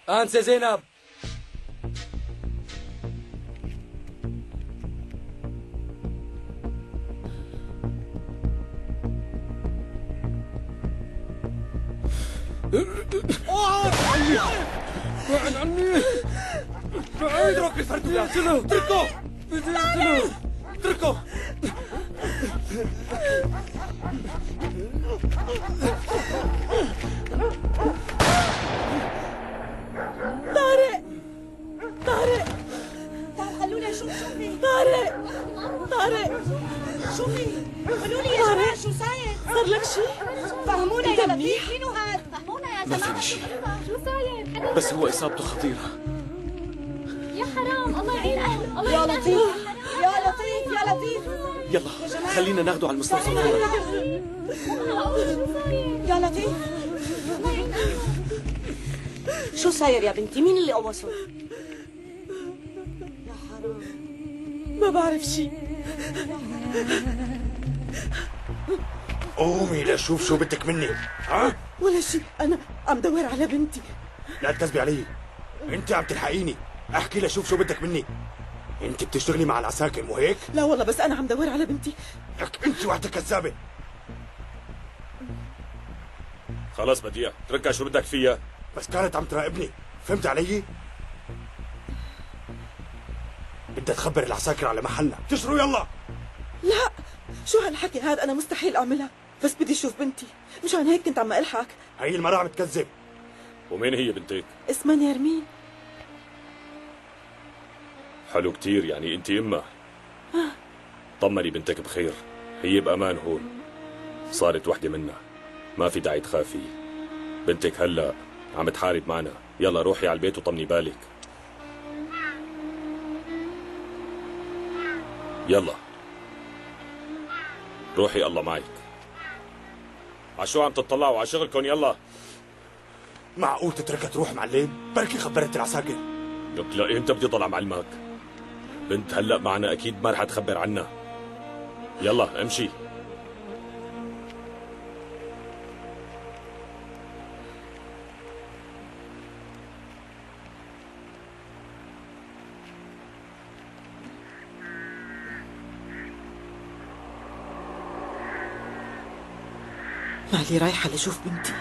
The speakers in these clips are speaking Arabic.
أنسة زينب. بعد عني. اترك الفرد يا اقتله. اتركه. بدي اقتله. اتركه. طارق طارق خلونا نشوف شو في. طارق شو في؟ قولوا لي يا جماعه شو صاير؟ صار لك شيء؟ فهمونا يا لطيف. مينو هاد؟ فهمونا يا جماعه. ما فيني شيء، شو صاير؟ بس هو إصابته خطيرة. يا حرام، الله يعين أهله. الله يا يعين لطيف أهله. يا لطيف يا لطيف. يلا خلينا ناخده على المستوصف فورا. شو صاير؟ يا لطيف شو صاير يا بنتي؟ مين اللي قوصه؟ يا حرام ما بعرف شيء. قومي لشوف شو بدك مني. ها؟ ولا شيء، أنا عم دور على بنتي. لا تكذبي علي، انت عم تلحقيني. احكي لشوف شو بدك مني. انت بتشتغلي مع العساكر مو هيك؟ لا والله بس أنا عم دور على بنتي. لك انت وحدك كذابه. خلاص بديع، اتركها شو بدك فيها؟ بس كانت عم تراقبني، فهمت علي؟ بدها تخبر العساكر على محلنا، تشروا يلا. لا شو هالحكي هذا؟ أنا مستحيل أعملها، بس بدي أشوف بنتي، مشان هيك كنت عم ألحقك. هي المرأة عم تكذب. ومين هي بنتك؟ اسمها نيرمين. حلو كتير، يعني انت امها. طمني بنتك بخير، هي بأمان هون، صارت وحدة منا، ما في داعي تخافي. بنتك هلا عم تحارب معنا، يلا روحي على البيت وطمني بالك. يلا روحي، الله معك. عشو عم تطلعوا على شغلكم؟ يلا. معقول تتركها تروح معلم؟ بركي خبرت العساكر. لك لا، انت بدي طلع معلمك. بنت هلا معنا اكيد ما رح تخبر عنا. يلا امشي. مالي رايحة لشوف بنتي،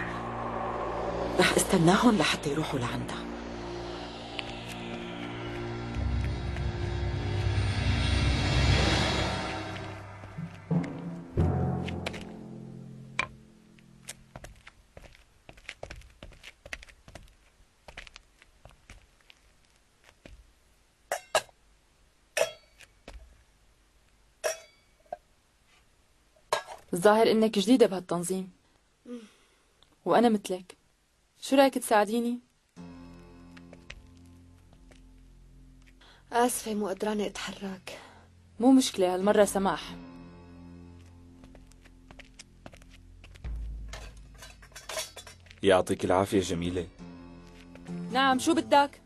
رح استناهم لحتى يروحوا لعندها. الظاهر انك جديدة بهالتنظيم، وانا مثلك. شو رايك تساعديني؟ آسفة مو قدرانة أتحرك. مو مشكلة، هالمرة سماح. يعطيك العافية جميلة. نعم، شو بدك؟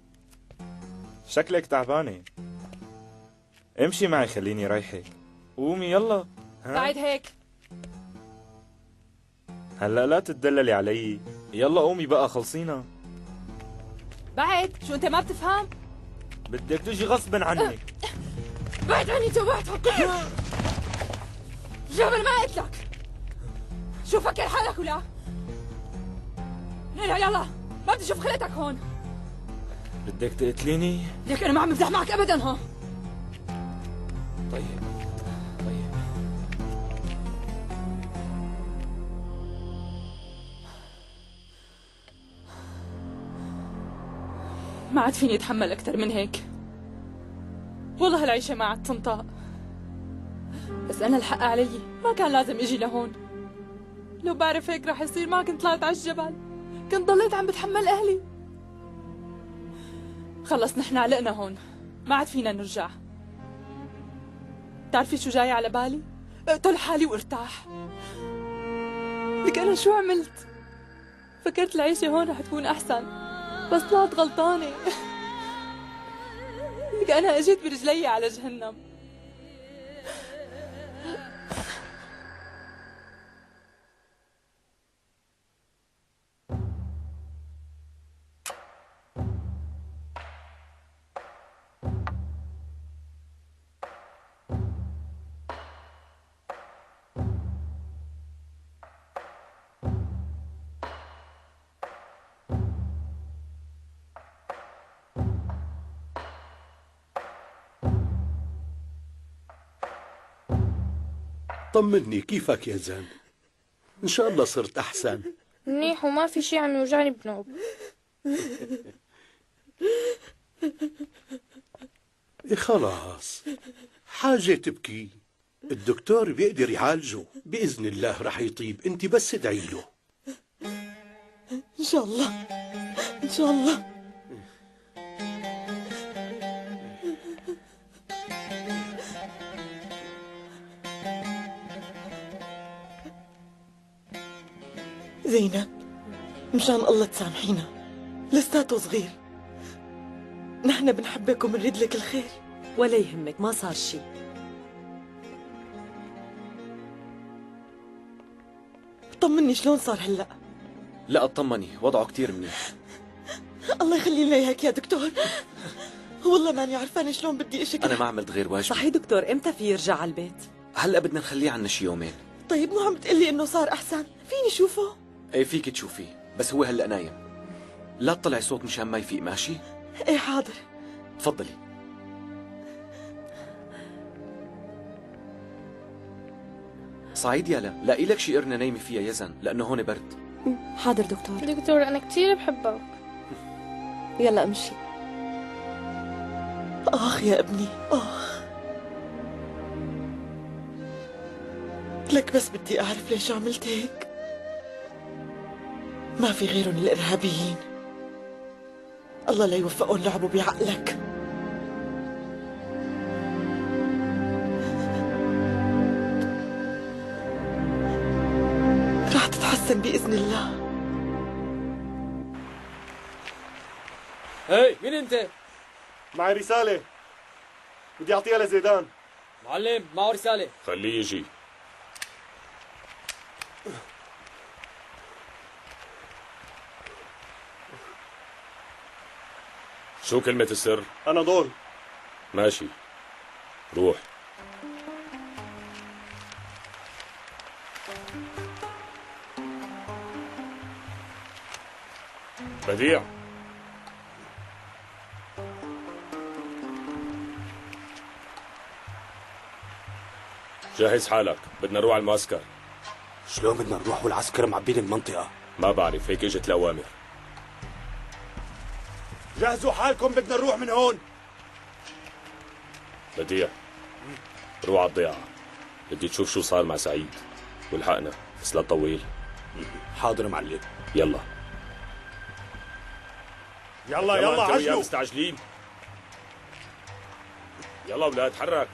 شكلك تعبانة. امشي معي خليني رايحك. قومي يلا. بعد هيك. هلا لا تتدللي علي، يلا قومي بقى خلصينا. بعد شو انت ما بتفهم؟ بدك تجي غصبا عنك. بعد عني توبعت حقير. جبل ما قلت لك. شو فكر حالك ولا؟ يلا يلا، ما بدي اشوف خلقتك هون. بدك تقتليني؟ ليك انا ما عم بمزح معك ابدا. ها طيب. ما عاد فيني اتحمل اكثر من هيك. والله هالعيشة ما عاد تنطق. بس انا الحق علي، ما كان لازم اجي لهون. لو بعرف هيك رح يصير ما كنت طلعت على الجبل، كنت ضليت عم بتحمل اهلي. خلص نحن علقنا هون، ما عاد فينا نرجع. بتعرفي شو جاي على بالي؟ اقتل حالي وارتاح. لك انا شو عملت؟ فكرت العيشة هون رح تكون احسن، بس طلعت غلطانة. لك انا اجيت برجلي على جهنم. طمني، كيفك يا زان؟ إن شاء الله صرت أحسن. منيح وما في شي عم يوجعني بنوب. خلاص، حاجة تبكي. الدكتور بيقدر يعالجه بإذن الله، رح يطيب. انت بس ادعي له. إن شاء الله، إن شاء الله. زينب، مشان الله تسامحينا، لساته صغير. نحن بنحبك وبنريد لك الخير. ولا يهمك، ما صار شي. طمني، شلون صار هلأ؟ لا اطمني، وضعه كتير منيح. الله يخلي لنا اياك يا دكتور. والله ماني عرفانه شلون بدي اشكرك. انا ما عملت غير واجبي. صحيح دكتور، امتى في يرجع على البيت؟ هلا بدنا نخليه عنا شي يومين. طيب مو عم تقلي انه صار احسن؟ فيني شوفه؟ ايه فيك تشوفيه، بس هو هلا نايم. لا تطلعي صوت مشان ما يفيق، ماشي؟ ايه حاضر. تفضلي. صعيد يالا، لاقي لك شي قرنة نايمة فيها يزن، لأنه هون برد. حاضر دكتور. دكتور أنا كتير بحبك. يلا امشي. آخ يا ابني، آخ. لك بس بدي أعرف ليش عملت هيك. ما في غيرهم الإرهابيين. الله لا يوفقهم لعبوا بعقلك. راح تتحسن بإذن الله. هي مين انت؟ معي رسالة بدي أعطيها لزيدان. معلم معه رسالة. خليه يجي. شو كلمة السر؟ أنا ضول. ماشي، روح. بديع، جهز حالك، بدنا نروح على المعسكر. شلون بدنا نروح والعسكر معبين المنطقة؟ ما بعرف، هيك اجت الأوامر. جهزوا حالكم، بدنا نروح من هون. بديع، روح على الضيعة، بدي تشوف شو صار مع سعيد والحقنا، بس لا تطول. حاضر معلم. يلا يلا يلا انت وياه عجلوا. مستعجلين. يلا اولاد حرك.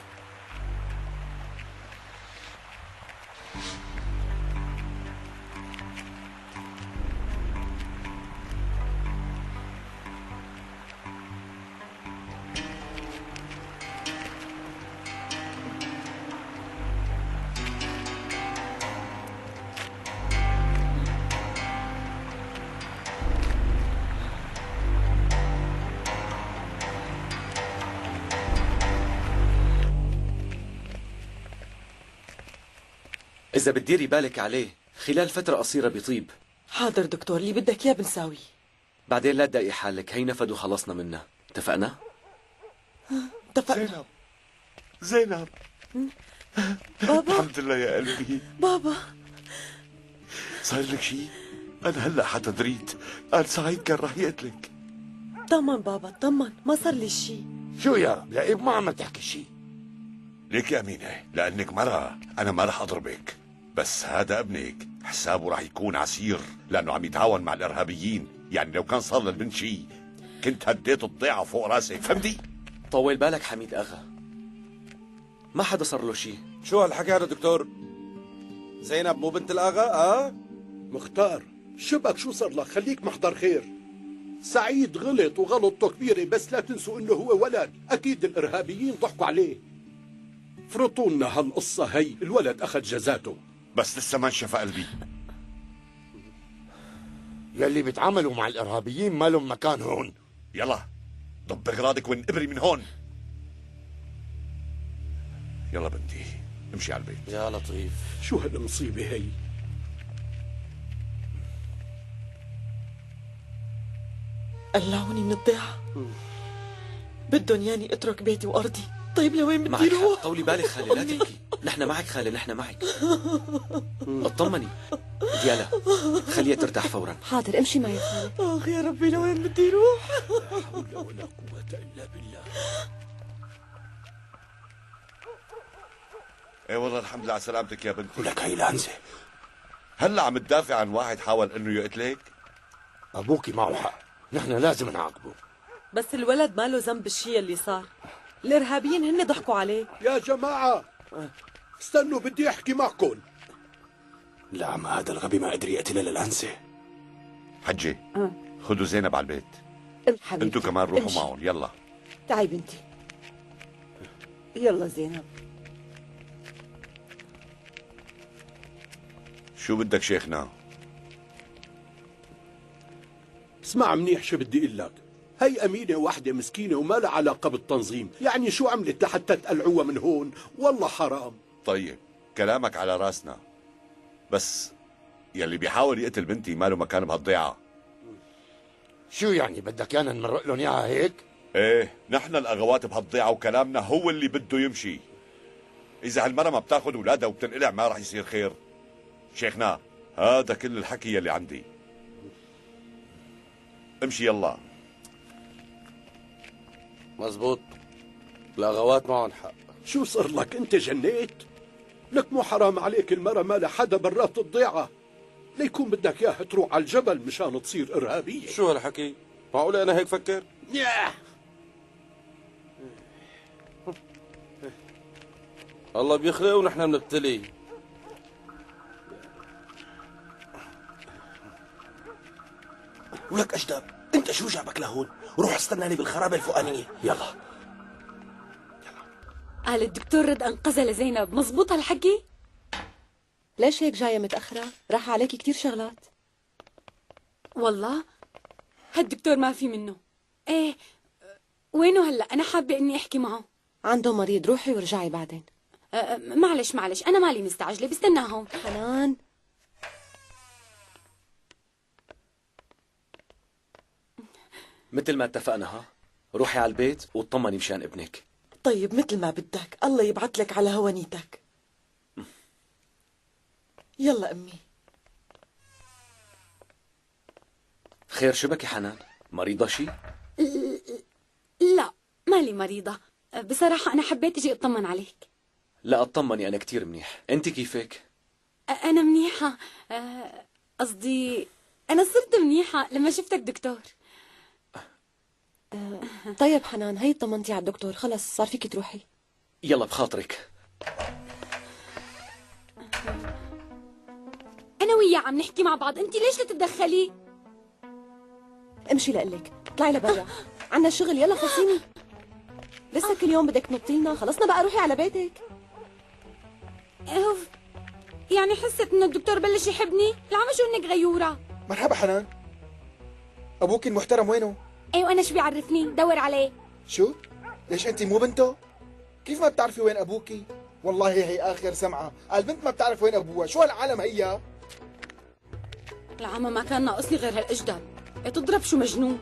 إذا بتديري بالك عليه خلال فترة قصيرة بيطيب. حاضر دكتور، اللي بدك اياه بنساوي. بعدين لا تضايقي حالك، هي نفد وخلصنا منه، اتفقنا؟ اتفقنا. زينب. بابا. الحمد لله يا قلبي. بابا صار لك شيء؟ أنا هلا حتدريت، قال سعيد كان رح يقتلك. طمن بابا، طمن، ما صار لي شيء. شو يا رب لعيب، ما عم تحكي شيء. ليك يا أمينة، لأنك مرة أنا ما رح أضربك، بس هذا ابنك حسابه رح يكون عسير لأنه عم يتعاون مع الإرهابيين. يعني لو كان صار للبنت شيء كنت هديت الضيعة فوق راسك، فهمتي؟ طول بالك حميد أغا، ما حدا صار له شيء. شو هالحكي هذا دكتور؟ زينب مو بنت الآغا؟ مختار، شبك شو صار لك؟ خليك محضر خير. سعيد غلط وغلطته كبيرة، بس لا تنسوا انه هو ولد. اكيد الارهابيين ضحكوا عليه. فرطوا لنا هالقصة هي، الولد اخذ جزاته. بس لسه ما انشفى قلبي. يلي بيتعاملوا مع الارهابيين ما لهم مكان هون. يلا ضب اغراضك وانقبري من هون. يلا بنتي امشي على البيت. يا لطيف، شو هالمصيبة هي؟ قلعوني من الضيعة. بدهم ياني اترك بيتي وارضي. طيب لوين بدي معك روح؟ حق، طولي بالك خالي، لا تبكي. نحن معك خالي، نحن معك. اطمني. ديالا خليها ترتاح فورا. حاضر، امشي معي خالي. اخ يا ربي لوين بدي روح؟ لا حول ولا قوة إلا بالله. ايه والله الحمد لله على سلامتك يا بنتي. ولك هي العنزة. هلا عم تدافع عن واحد حاول انه يقتلك؟ ابوكي معه حق، نحن لازم نعاقبه. بس الولد ما له ذنب بالشيء اللي صار. الارهابيين هن ضحكوا عليه. يا جماعة استنوا بدي احكي معكم. لا عم هذا الغبي ما قدر يقتلها للعنزة. حجي خذوا زينب على البيت. حبيبتي انتوا كمان روحوا امشي. معهم يلا. تعي بنتي. يلا زينب. شو بدك شيخنا؟ اسمع منيح شو بدي اقول لك. هي أمينة واحدة مسكينة وما لها علاقة بالتنظيم، يعني شو عملت لحتى تقلعوها من هون؟ والله حرام. طيب كلامك على راسنا، بس يلي بيحاول يقتل بنتي ما له مكان بهالضيعة. شو يعني بدك يانا نمرق لهم اياها هيك؟ ايه نحن الاغوات بهالضيعة وكلامنا هو اللي بده يمشي. اذا هالمرة ما بتاخذ اولادها وبتنقلع ما راح يصير خير. شيخنا هذا كل الحكي يلي عندي. امشي يلا. مزبوط، الاغوات معهم حق. شو صار لك انت جنيت؟ لك مو حرام عليك المرة ما لها حدا برات الضيعة، ليكون بدك اياها تروح على الجبل مشان تصير ارهابية. شو هالحكي؟ معقولة انا هيك فكر؟ الله بيخلق ونحن بنبتلي. ولك أجدب، أنت شو جابك لهون؟ روح استناني بالخرابة الفوقانية، يلا. قال الدكتور رد أنقذها لزينب، مزبوط هالحكي؟ ليش هيك جاية متأخرة؟ راح عليكي كتير شغلات. والله هالدكتور ما في منه. ايه وينه هلا؟ أنا حابة إني أحكي معه. عنده مريض، روحي ورجعي بعدين. معلش أنا مالي مستعجلة، بستناه هون. حنان مثل ما اتفقنا ها، روحي على البيت واطمني مشان ابنك. طيب مثل ما بدك، الله يبعث لك على هوانيتك. يلا أمي. خير شو بك يا حنان؟ مريضة شي؟ لا مالي مريضة، بصراحة أنا حبيت أجي أطمن عليك. لا اطمني أنا كتير منيح، أنت كيفك؟ أنا منيحة، قصدي أنا صرت منيحة لما شفتك دكتور. طيب حنان، هي طمنتي على الدكتور، خلص صار فيك تروحي. يلا بخاطرك. أنا وياه عم نحكي مع بعض، أنت ليش لا تتدخلي؟ امشي لقلك، اطلعي لبرا، عنا شغل، يلا خلصيني. لسه كل يوم بدك تنطينا، خلصنا بقى روحي على بيتك. أوف، يعني حست إنه الدكتور بلش يحبني؟ العم شو إنك غيورة. مرحبا حنان، أبوك المحترم وينه؟ أيوة أنا شو بيعرفني؟ دور عليه. شو؟ ليش أنت مو بنته؟ كيف ما بتعرفي وين أبوكي؟ والله هي آخر سمعة، البنت ما بتعرف وين أبوها، شو هالعالم هي؟ العمى ما كان ناقصني غير هالأجدب، تضرب شو مجنون.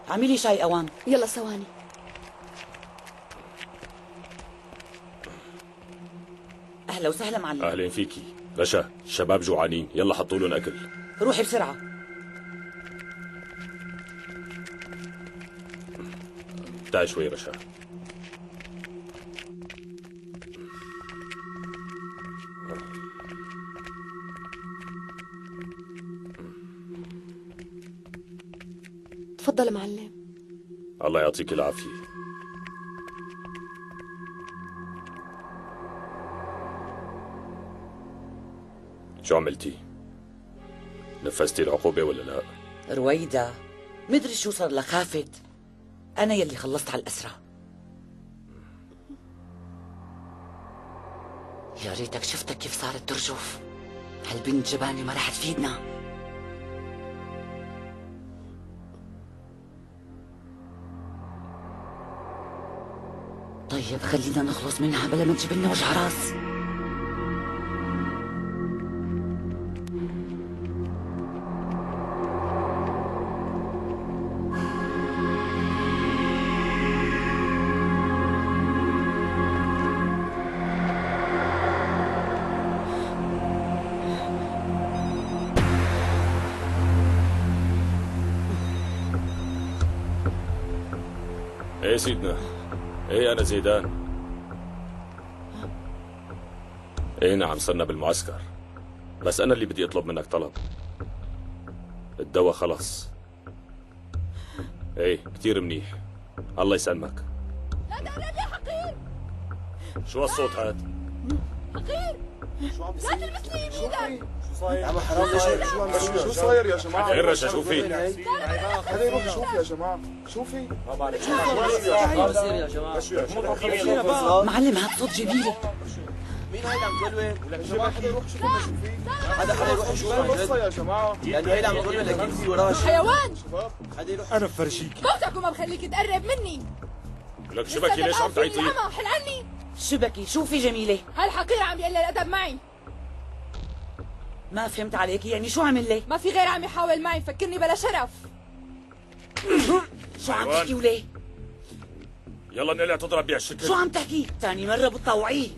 اعملي شاي أوان. يلا ثواني. أهلا وسهلا معلم. أهلين فيكي. رشا الشباب جوعانين، يلا حطوا لهم أكل. روحي بسرعة. تعي شوي رشا. تفضل معلم. الله يعطيك العافية. شو عملتي؟ نفذتي العقوبة ولا لا؟ رويدا مدري شو صار لها، خافت. أنا يلي خلصت على الأسرى. يا ريتك شفتك كيف صارت ترجف. هالبنت جبانة ما رح تفيدنا. طيب خلينا نخلص منها بلا ما تجيب لنا وجع راس. ايه سيدنا، ايه انا زيدان. ايه نعم صرنا بالمعسكر، بس انا اللي بدي اطلب منك طلب. الدواء خلص. ايه كتير منيح، الله يسلمك. لا تقرب يا حقير. شو هالصوت هاد؟ حقير لا تلمس لي يمينك. شو صاير؟ عم حرام شو صاير يا جماعه؟ خير رشا شو في؟ هذا يروح شوف يا جماعه، شو في؟ ما بعرف شو بصير يا جماعه. معلم هاد صوت جميله. مين هيدا عم تولول؟ يا جماعه حدا يروح يشوف لنا شو في؟ حدا يروح يشوف عن جد يا جماعه، لانه هيدا عم تولول اكيد في وراه شيء. حيوان حدا يروح. انا بفرجيك. موتك وما بخليك تقرب مني. لك شبكي ليش عم تعيطي؟ حل عني. شبكي شوفي جميلة، هالحقير عم يقلل الادب معي. ما فهمت عليكي، يعني شو عمل لي؟ ما في غير عم يحاول معي يفكرني بلا شرف. شو عم تحكي وليه؟ يلا نقلع تضرب بهالشكل. شو عم تحكي؟ ثاني مرة بتطوعيه.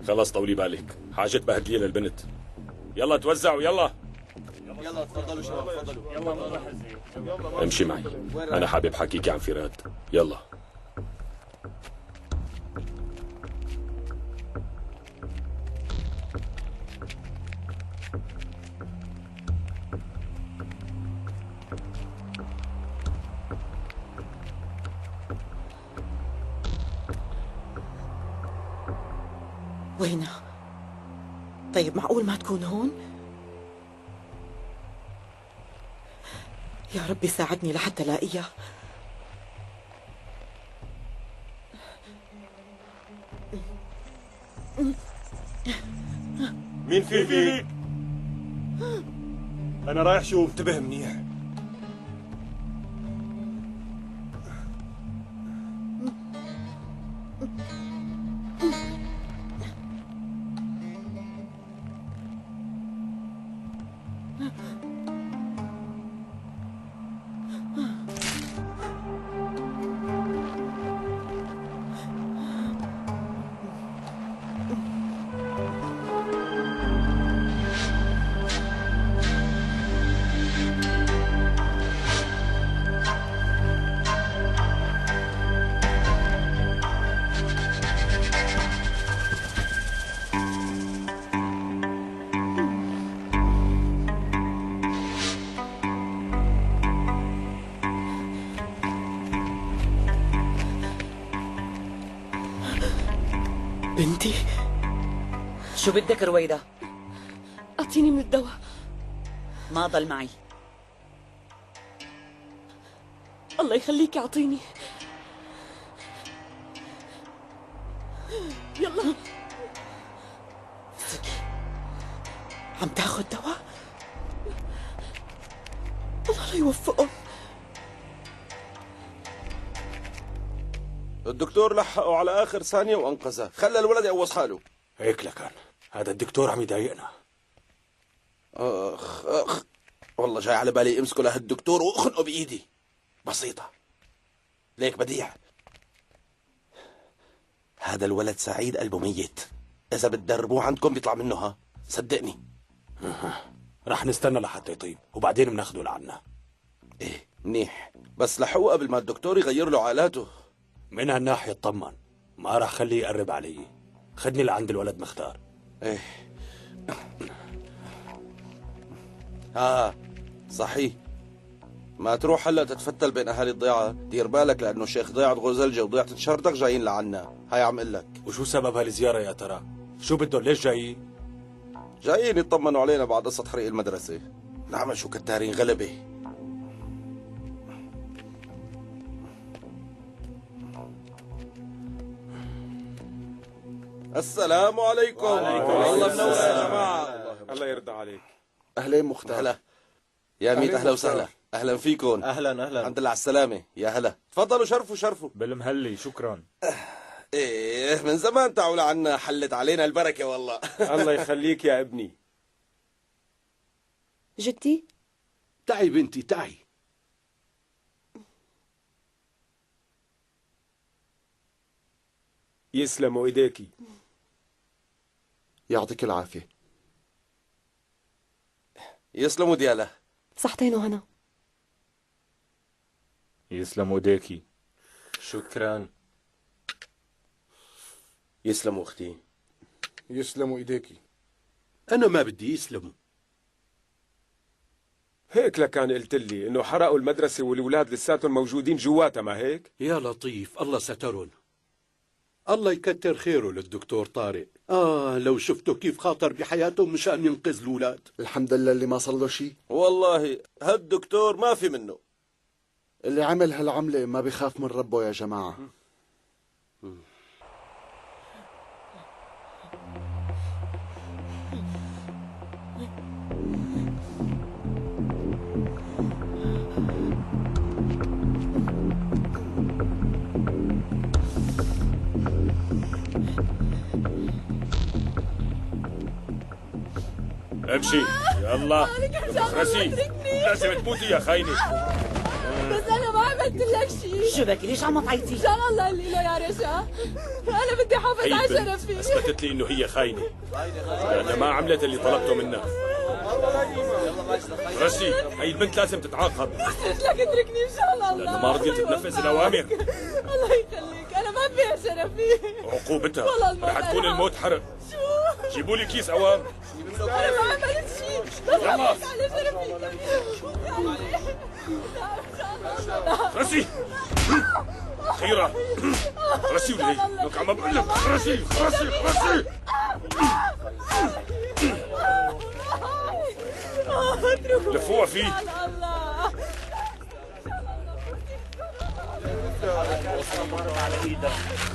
خلص طولي بالك، حاجة بهدلية للبنت. يلا توزعوا يلا. يلا تفضلوا شباب تفضلوا. يلا امشي معي، انا حابب حكيكي عن فيراد. يلا. وينها؟ طيب معقول ما تكون هون؟ يا ربي ساعدني لحتى لاقيها. مين فيك؟ انا رايح شوف. انتبه منيح. بنتي شو بدك رويدة؟ أعطيني من الدواء. ما ضل معي. الله يخليك أعطيني. يلا. عم تاخد دواء؟ الله لا يوفقهم. الدكتور لحقه على اخر ثانيه وانقذه، خلى الولد يقوص حاله. هيك لكان هذا الدكتور عم يضايقنا. اخ والله جاي على بالي امسكه لهالدكتور واخنقه بايدي. بسيطه ليك بديع. هذا الولد سعيد قلبه ميت، اذا بتدربوه عندكم بيطلع منه ها، صدقني. رح نستنى لحتى يطيب وبعدين بناخده لعنا. ايه منيح، بس لحقوه قبل ما الدكتور يغير له عالاته. من هالناحية اطمن، ما رح خليه يقرب علي. خدني لعند الولد مختار. ايه صحيح. ما تروح هلا تتفتل بين اهالي الضيعه، دير بالك لانه شيخ ضيعه غوزلجه وضيعه شردك جايين لعنا. هاي عم قلك. وشو سبب هالزيارة يا ترى؟ شو بدهم؟ ليش جايين؟ جايين يطمنوا علينا بعد قصة حريق المدرسة. نعم شو كتارين غلبة. السلام عليكم. الله منور يا جماعة. الله يرضى عليك. أهلين مختار. هلا يا ميت، أهلا وسهلا. أهلا فيكم. أهلا أهلا. الحمد لله على السلامة. يا هلا تفضلوا شرفوا. بالمهلي شكرا. ايه من زمان تعوا لعنا، حلت علينا البركة والله. الله يخليك يا ابني. جدي تعي بنتي تعي. يسلموا ايديكي. يعطيك العافية. يسلموا ديالا. صحتين وهنا. يسلموا ايديكي. شكرا. يسلموا اختي. يسلموا ايديكي. انا ما بدي يسلموا. هيك لكان قلت لي انه حرقوا المدرسة والولاد لساتهم موجودين جواتها، ما هيك؟ يا لطيف، الله سترهم. الله يكتر خيره للدكتور طارق. لو شفتوا كيف خاطر بحياته مشان ينقذ الولاد. الحمد لله اللي ما صار له شيء. والله هالدكتور ما في منه. اللي عمل هالعملة ما بيخاف من ربه يا جماعة. امشي يلا. رسي لازم تموتي يا خاينة. بس أنا ما عملت لك شيء. شو بك ليش عم تعيطي؟ إن شاء الله اللي له يا رجاء. أنا بدي أحافظ على شرفي. اثبتت لي إنه هي خاينة لأنها ما عملت اللي طلبته منها. رشي هي البنت لازم تتعاقب. قلت لك اتركني إن شاء الله. لأنه ما رضيت تنفذ الأوامر. الله يخليك، أنا ما فيها شرفي. عقوبتها والله رح تكون الموت حرق. جيبوا لي كيس عوام. أنا ما عملت شيء. بس حافظ على شرفي. رشي خيرة. رشي ولي لك عم بقول لك. رشي لفوها فيه.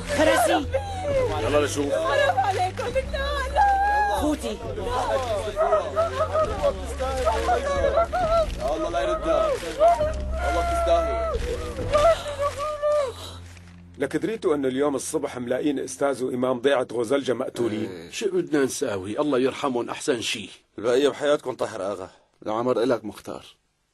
فرسي يلا لشوف. حرام عليكم تعالوا. فوتي. الله لا يردها. الله تستاهل. لك دريتوا انه اليوم الصبح ملاقين استاذ وامام ضيعة غزلجة مقتولين؟ شو بدنا نساوي؟ الله يرحمهم احسن شيء. البقية بحياتكم طاهر اغا. العمر إلك مختار.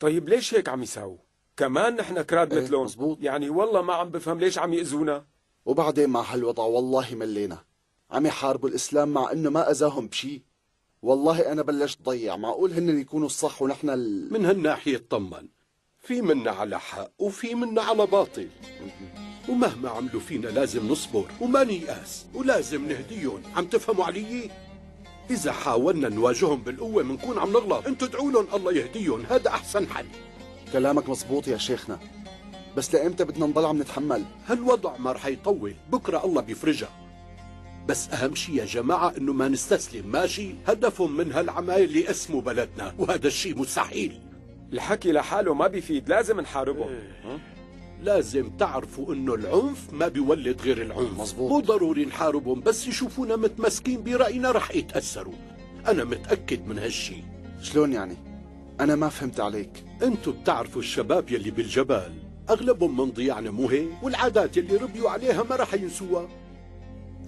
طيب ليش هيك عم يساووا؟ كمان نحن كراد مثلهم. مزبوط. يعني والله ما عم بفهم ليش عم يأذونا. وبعدين مع هالوضع والله ملينا. عم يحاربوا الإسلام مع إنه ما أذاهم بشي. والله أنا بلشت ضيع. معقول هن يكونوا الصح ونحن من هالناحية اطمن. في منا على حق وفي منا على باطل. ومهما عملوا فينا لازم نصبر وما نيأس ولازم نهديهم. عم تفهموا علي؟ إذا حاولنا نواجههم بالقوة منكون عم نغلط. انتوا ادعوا لهم الله يهديهم، هذا أحسن حل. كلامك مزبوط يا شيخنا، بس لإمتى بدنا نضل عم نتحمل؟ هالوضع ما رح يطول، بكرة الله بيفرجها. بس أهم شيء يا جماعة إنه ما نستسلم. ماشي؟ هدفهم من هالعمايل يقسموا بلدنا وهذا الشيء مستحيل. الحكي لحاله ما بيفيد، لازم نحاربهم. لازم تعرفوا إنه العنف ما بيولد غير العنف. مزبوط. مو ضروري نحاربهم، بس يشوفونا متمسكين برأينا رح يتأثروا. أنا متأكد من هالشيء. شلون يعني؟ أنا ما فهمت عليك. انتوا بتعرفوا الشباب يلي بالجبال اغلبهم من ضياعنا، مو هيك؟ والعادات يلي ربيوا عليها ما رح ينسوها.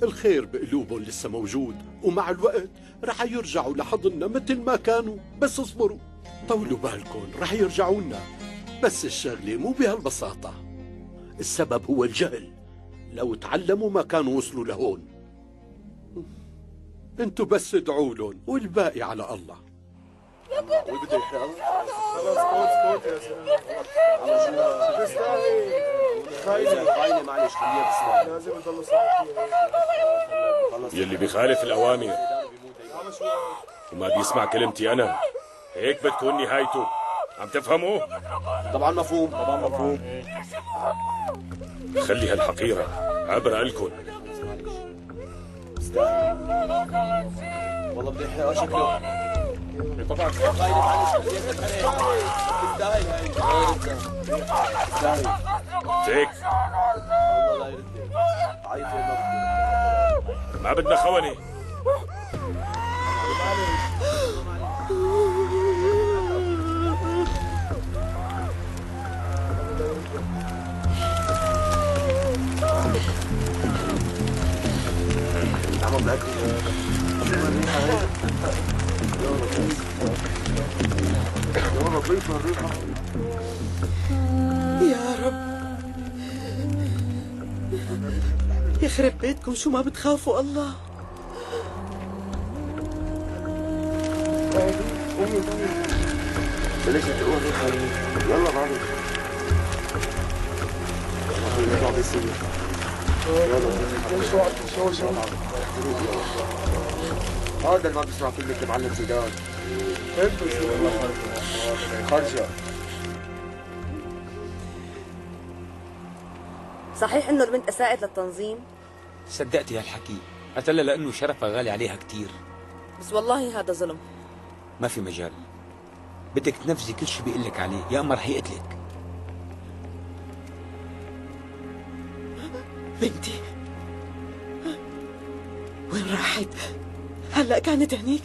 الخير بقلوبهم لسه موجود، ومع الوقت رح يرجعوا لحضننا مثل ما كانوا. بس اصبروا، طولوا بالكم، رح يرجعوا لنا. بس الشغلة مو بهالبساطة. السبب هو الجهل. لو تعلموا ما كانوا وصلوا لهون. انتوا بس ادعوا لهم والباقي على الله. وبده يحرق. خلاص فوت يا زلمه. تستاهل. خاينة معلش خليها تسمع. لازم يضلوا صاحي. يلي بيخالف الأوامر وما بيسمع كلمتي أنا هيك بتكون نهايته. عم تفهموا؟ طبعا مفهوم. طبعا مفهوم. خلي هالحقيرة عبرة إلكن. والله بده يحرقها شكله. طبعا خاينة معلش خليها تستاهل. تستاهل. هيك الله لا يردك. عيطي ما بدنا خونة. يا رب يخرب بيتكم، شو ما بتخافوا الله. بلشت تقول يلا بعد. شو عم بيصير؟ هذا اللي ما بيسمع كلمة المعلم زيدان. كيف بيصير والله خرجة؟ صحيح انه البنت اساءت للتنظيم؟ صدقتي هالحكي، قتلها لانه شرفها غالي عليها كتير. بس والله هذا ظلم. ما في مجال، بدك تنفذي كل شيء بيقول لك عليه يا اما رح يقتلك. بنتي وين راحت؟ هلا كانت هنيك.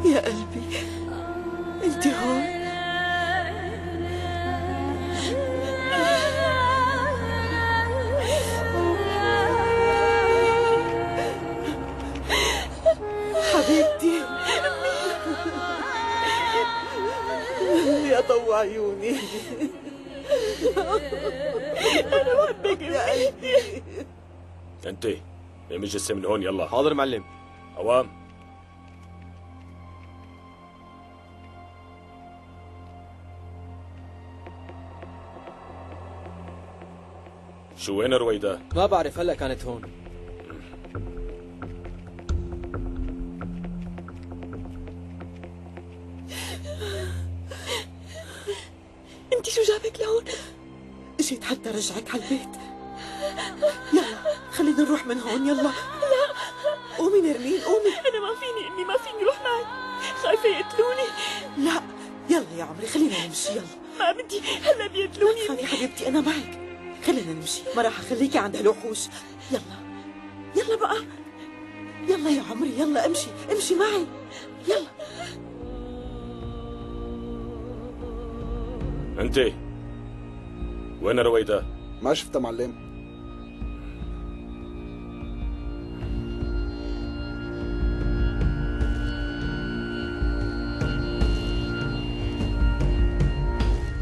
يا قلبي انت هون؟ حبيبتي يا ضوء عيوني، انا بحبك يا قلبي. انت قيم الجثه من هون يلا. حاضر معلم. اوام. شو وين رويدة؟ ما بعرف، هلا كانت هون. انت شو جابك لهون؟ اجيت حتى رجعك على البيت. يلا خلينا نروح من هون يلا. لا قومي نرمين قومي. انا ما فيني امي، ما فيني اروح معك، خايفه يقتلوني. لا يلا يا عمري خلينا نمشي يلا. ما بدي، هلا بيقتلوني. خافي حبيبتي انا معك، خلينا نمشي، ما راح اخليكي عند هالوحوش. يلا يلا بقى، يلا يا عمري يلا امشي امشي معي يلا. انت وين رويدة؟ ما شفتها معلم.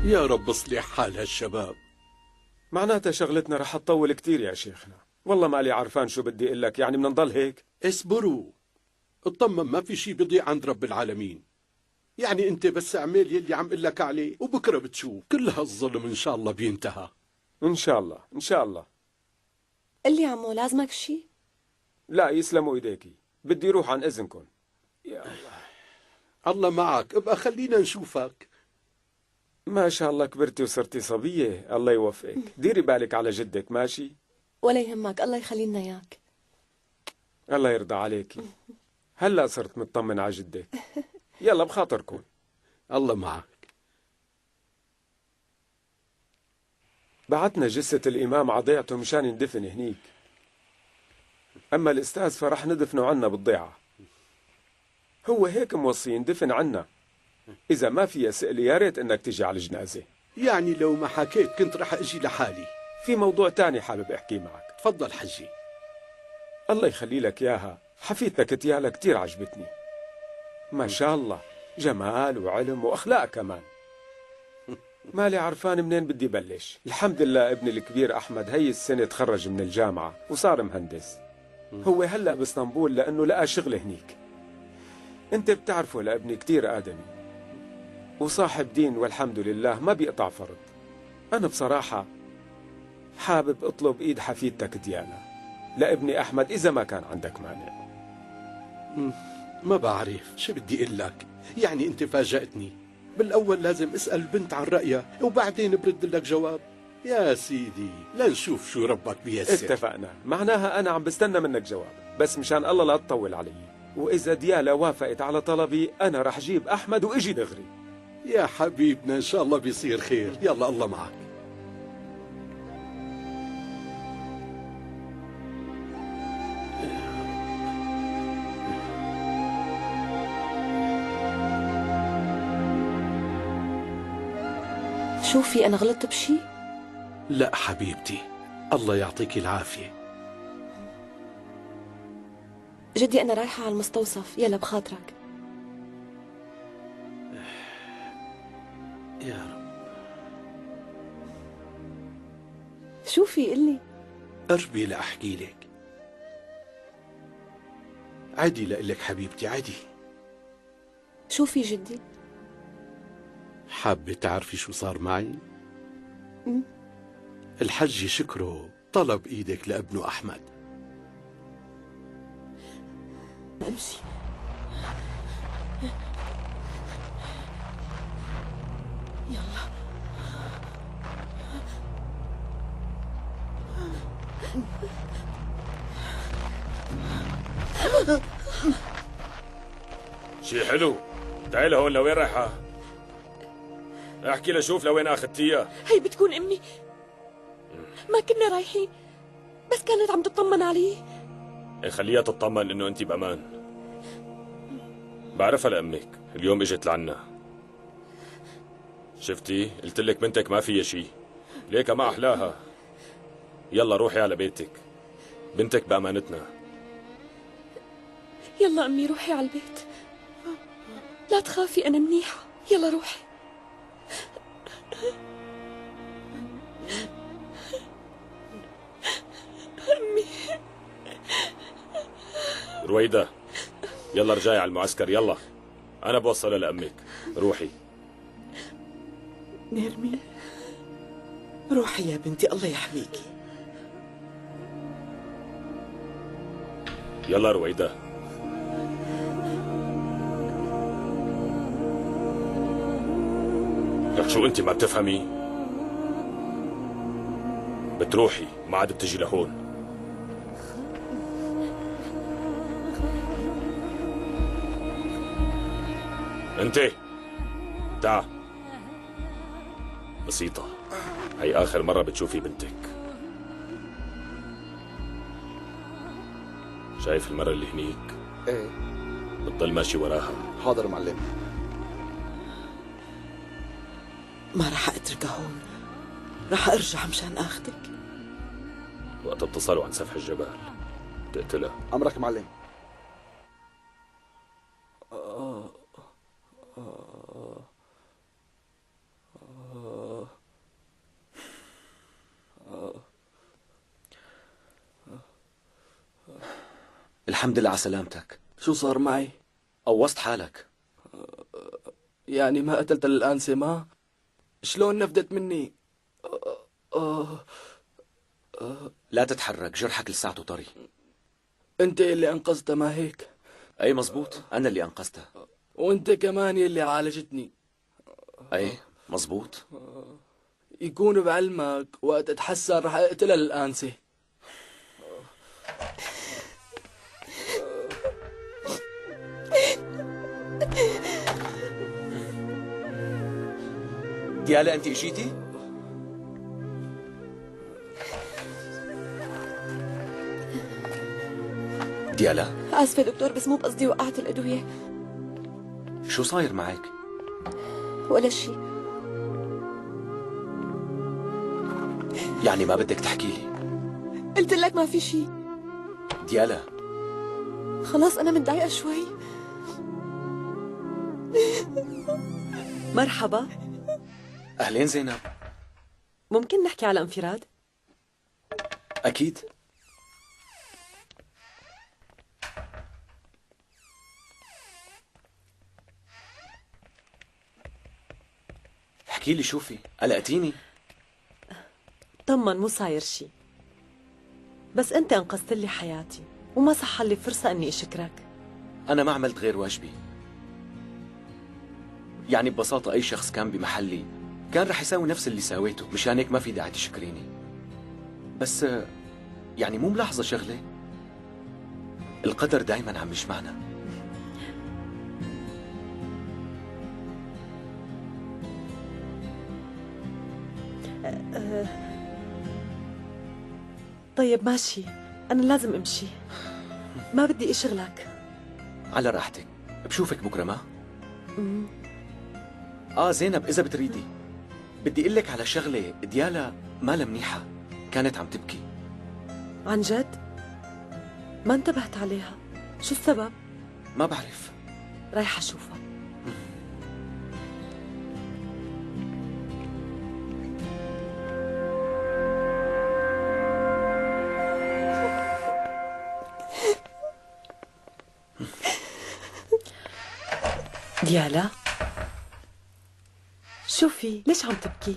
يا رب اصلح حال هالشباب. معناتها شغلتنا رح تطول كتير يا شيخنا. والله مالي عرفان شو بدي اقول لك، يعني بدنا نضل هيك؟ اصبروا، اطمن، ما في شي بيضيع عند رب العالمين. يعني انت بس اعمل يلي عم قلك عليه وبكره بتشوف كل هالظلم ان شاء الله بينتهى. ان شاء الله ان شاء الله. قل لي عمو لازمك شي؟ لا يسلموا ايديكي، بدي روح عن اذنكم. يا الله. الله معك، ابقى خلينا نشوفك. ما شاء الله كبرتي وصرتي صبية، الله يوفقك. ديري بالك على جدك ماشي؟ ولا يهمك، الله يخلي لنا اياك. الله يرضى عليكي. هلا صرت مطمن على جدك. يلا بخاطركم. الله معك. بعتنا جثة الإمام عضيعته مشان يندفن هنيك، أما الأستاذ فرح ندفنه عنا بالضيعة. هو هيك موصي يندفن عنا. إذا ما فيها سئل يا ريت إنك تجي على الجنازة. يعني لو ما حكيت كنت رح أجي لحالي. في موضوع تاني حابب أحكي معك. تفضل حجي. الله يخلي لك إياها، حفيدتك تيالا كتير عجبتني، ما شاء الله، جمال وعلم وأخلاق كمان. مالي عرفان منين بدي بلش. الحمد لله ابني الكبير أحمد هي السنة تخرج من الجامعة وصار مهندس. هو هلأ باسطنبول لأنه لقى شغل هنيك. انت بتعرفه لابني كتير آدمي وصاحب دين والحمد لله، ما بيقطع فرض. أنا بصراحة حابب أطلب إيد حفيدتك ديانا لابني أحمد إذا ما كان عندك مانع. ما بعرف شو بدي أقول لك، يعني أنت فاجأتني. بالأول لازم أسأل البنت عن رأيها وبعدين برد لك جواب. يا سيدي لنشوف شو ربك بيسر. اتفقنا، معناها أنا عم بستنى منك جواب، بس مشان الله لا تطول علي. وإذا ديالا وافقت على طلبي أنا رح جيب أحمد وإجي دغري. يا حبيبنا إن شاء الله بيصير خير. يلا الله معك. شوفي أنا غلطت بشي؟ لا حبيبتي، الله يعطيك العافية. جدي أنا رايحة على المستوصف، يلا بخاطرك. يا رب. شو في قلي؟ قربي لأحكي لك. عادي لإلك حبيبتي، عادي. شو في جدي؟ حابة تعرفي شو صار معي؟ الحج شكره طلب ايدك لابنه احمد. امشي. يلا. شي حلو. تعي لهون. لوين رايحة؟ احكي لشوف لوين اخذتيها. هي بتكون امي. ما كنا رايحين، بس كانت عم تطمن علي. خليها تطمن انه انت بامان. بعرفها لامك، اليوم اجت لعنا. شفتي؟ قلت لك بنتك ما فيها شيء، ليك ما احلاها. يلا روحي على بيتك، بنتك بامانتنا. يلا امي روحي على البيت، لا تخافي انا منيحة. يلا روحي. امي. رويدة يلا رجعي على المعسكر. يلا انا بوصلها لامك. روحي. نرمين روحي يا بنتي، الله يحميكي. يلا رويدة. لك شو انت ما بتفهمي؟ بتروحي ما عاد بتجي لهون. انت تعا. بسيطة، هي آخر مرة بتشوفي بنتك. شايف المرة اللي هنيك؟ ايه بتضل ماشي وراها. حاضر معلم. ما رح اتركها هون، رح ارجع مشان اخذك. وقت اتصلوا عن سفح الجبل تقتلها. امرك معلم. الحمد لله على سلامتك. شو صار معي؟ قوصت حالك. يعني ما قتلت الآنسة؟ ما شلون نفدت مني؟ لا تتحرك، جرحك لساته طري. انت اللي انقذتها ما هيك؟ اي مزبوط، انا اللي انقذتها. وانت كمان يلي عالجتني. اي مزبوط. يكون بعلمك وقت اتحسن رح اقتلها الآنسة. ديالا انت اجيتي؟ ديالا اسفة دكتور، بس مو بقصدي وقعت الأدوية. شو صاير معك؟ ولا شيء. يعني ما بدك تحكي لي؟ قلت لك ما في شيء. ديالا خلاص أنا متضايقة شوي. مرحبا. اهلين زينب. ممكن نحكي على انفراد؟ اكيد. احكي لي شو في؟ قلقتيني. طمن، مو صاير شي، بس انت انقذت لي حياتي وما صح لي فرصة اني اشكرك. انا ما عملت غير واجبي. يعني ببساطة اي شخص كان بمحلي كان رح يساوي نفس اللي ساويته، مشان هيك ما في داعي تشكريني. بس يعني مو ملاحظة شغلة؟ القدر دايما عم يجمعنا. طيب ماشي، أنا لازم أمشي، ما بدي أشغلك. على راحتك، بشوفك بكرة. ما زينب، إذا بتريدي بدي أقول لك على شغلة. ديالا مالها منيحة، كانت عم تبكي. عن جد؟ ما انتبهت عليها، شو السبب؟ ما بعرف، رايحة أشوفها. ديالا شوفي ليش عم تبكي؟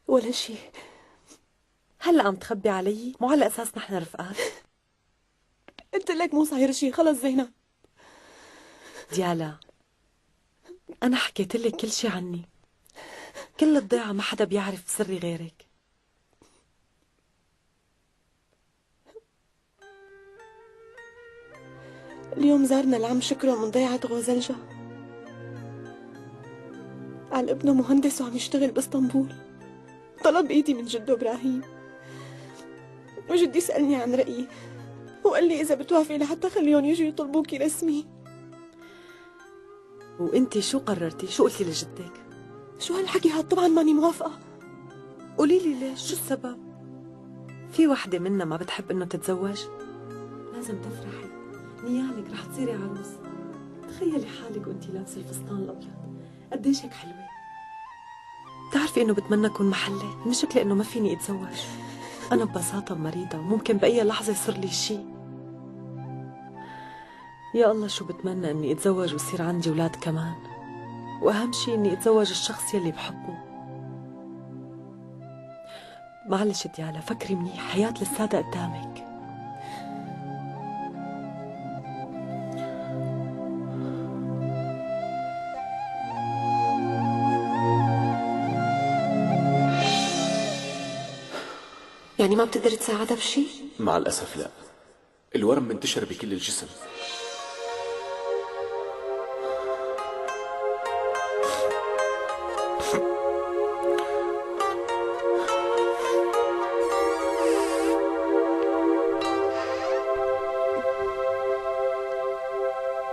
ولا شيء. هلا عم تخبي علي؟ مو على اساس نحن رفقات؟ قلت لك مو صاير شيء، خلص زينب. ديالا انا حكيت لك كل شيء عني، كل الضيعة ما حدا بيعرف سري غيرك. اليوم زارنا العم شكرا من ضيعة غوزلجة، قال ابنه مهندس وعم يشتغل باسطنبول، طلب ايدي من جده ابراهيم، وجدي سألني عن رأيي وقال لي إذا بتوافقي لحتى خليهم يجوا يطلبوكي رسمي. وانتي شو قررتي؟ شو قلتي لجدك؟ شو هالحكي هاد؟ طبعا ماني موافقة. قولي لي ليش؟ شو السبب؟ في وحدة منا ما بتحب انه تتزوج؟ لازم تفرحي، نيالك رح تصيري عروس. تخيلي حالك وانتي لابسة الفستان الابيض، قديش هيك حلوة. بتعرفي انه بتمنى اكون محلك، المشكلة انه ما فيني اتزوج. انا ببساطة مريضة وممكن بأي لحظة يصير لي شيء. يا الله شو بتمنى اني اتزوج ويصير عندي اولاد كمان، واهم شيء اني اتزوج الشخص يلي بحبه. معلش ديالا فكري منيح، حياة لساتها قدامك. يعني ما بتقدر تساعدها بشيء؟ مع الأسف لا، الورم منتشر بكل الجسم.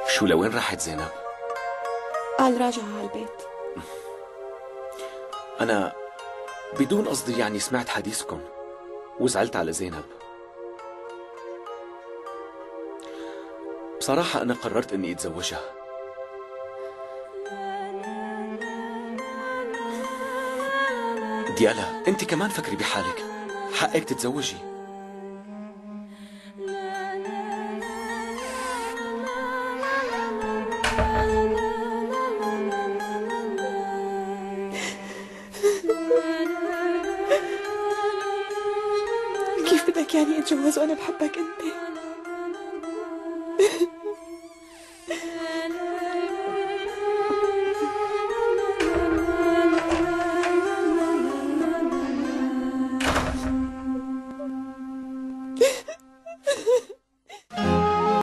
شو لوين راحت زينب؟ قال راجعة على البيت. أنا بدون قصدي يعني سمعت حديثكم وزعلت على زينب. بصراحة أنا قررت إني أتزوجها. ديالا أنت كمان فكري بحالك، حقك تتزوجي. كيف بدك يعني اتجوز وانا بحبك انت؟